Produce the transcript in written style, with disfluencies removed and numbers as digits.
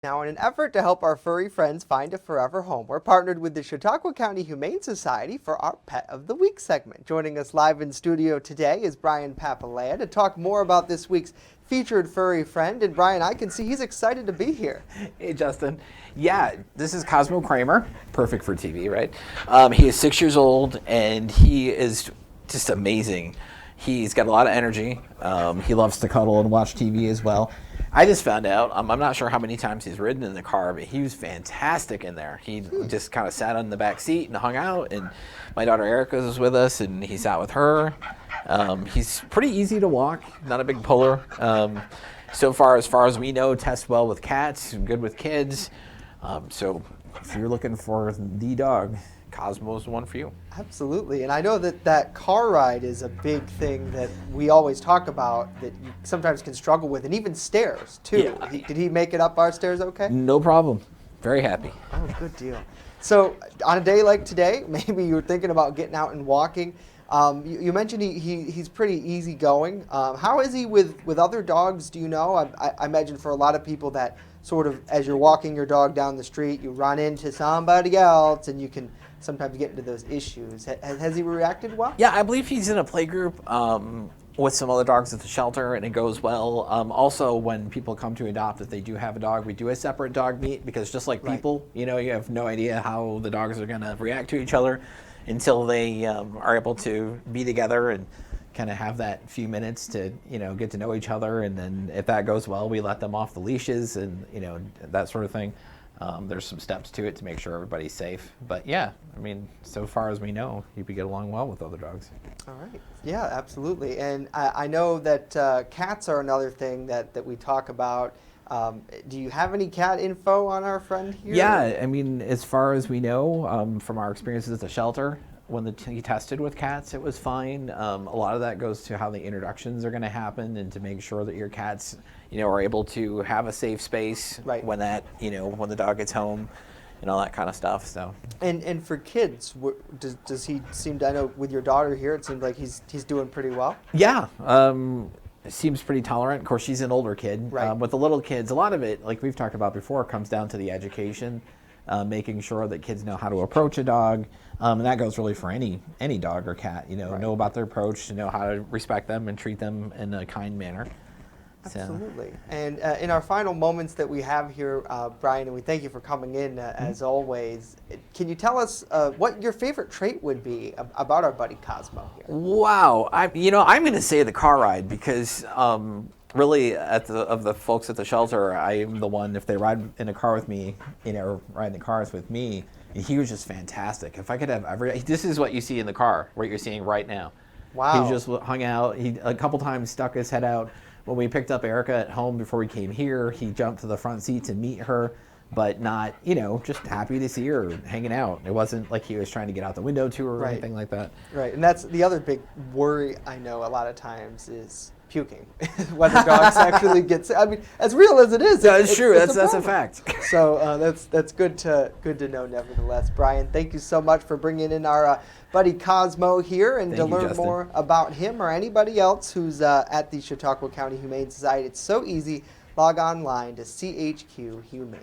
Now, in an effort to help our furry friends find a forever home, we're partnered with the Chautauqua County Humane Society for our Pet of the Week segment. Joining us live in studio today is Brian Papalea to talk more about this week's featured furry friend. And Brian, I can see he's excited to be here. Hey, Justin. Yeah, this is Cosmo Kramer. Perfect for TV, right? He is 6 years old, and he is just amazing. He's got a lot of energy. He loves to cuddle and watch TV as well. I just found out, I'm not sure how many times he's ridden in the car, but he was fantastic in there. He just kind of sat on the back seat and hung out, and my daughter Erica was with us, and he sat with her. He's pretty easy to walk, not a big puller. So far as we know, tests well with cats, good with kids. So if you're looking for the dog, Cosmo's the one for you. Absolutely. And I know that car ride is a big thing that we always talk about that you sometimes can struggle with, and even stairs, too. Yeah. Did he make it up our stairs okay? No problem. Very happy. Oh, good deal. So on a day like today, maybe you were thinking about getting out and walking. You mentioned he's pretty easygoing. How is he with other dogs, do you know? I imagine for a lot of people that sort of, as you're walking your dog down the street, you run into somebody else, and you can sometimes get into those issues. Has he reacted well? Yeah, I believe he's in a play group with some other dogs at the shelter, and it goes well. Also, when people come to adopt, if they do have a dog, we do a separate dog meet, because just like people, you have no idea how the dogs are going to react to each other until they are able to be together and kind of have that few minutes to get to know each other. And then if that goes well, we let them off the leashes and that sort of thing. There's some steps to it to make sure everybody's safe. But yeah, I mean, so far as we know, you could get along well with other dogs. All right. Yeah, absolutely. And I know that cats are another thing that we talk about. Do you have any cat info on our friend here? Yeah, I mean, as far as we know, from our experiences at the shelter, when he tested with cats, it was fine. A lot of that goes to how the introductions are going to happen, and to make sure that your cats, are able to have a safe space when when the dog gets home, and all that kind of stuff. So. And for kids, does he seem to? I know with your daughter here, it seems like he's doing pretty well. Yeah. Seems pretty tolerant. Of course, she's an older kid. Right. With the little kids, a lot of it, like we've talked about before, comes down to the education, making sure that kids know how to approach a dog. And that goes really for any dog or cat, know about their approach, to know how to respect them and treat them in a kind manner. Absolutely. And in our final moments that we have here, Brian, and we thank you for coming in as always, can you tell us what your favorite trait would be about our buddy Cosmo here? Wow. I'm going to say the car ride, because really of the folks at the shelter, I am the one, if they ride in a car with me, ride in the cars with me, he was just fantastic. If I could have this is what you see in the car, what you're seeing right now. Wow. He just hung out. He a couple times stuck his head out. When we picked up Erica at home before we came here, he jumped to the front seat to meet her, but not, just happy to see her hanging out. It wasn't like he was trying to get out the window to her or anything like that. Right, and that's the other big worry I know a lot of times is puking. Whether dogs actually get sick. I mean, as real as it is. Yeah, it's true. That's a fact. So that's good to know. Nevertheless, Brian, thank you so much for bringing in our buddy Cosmo here, and to learn more about him or anybody else who's at the Chautauqua County Humane Society. It's so easy. Log online to chqhumane.org.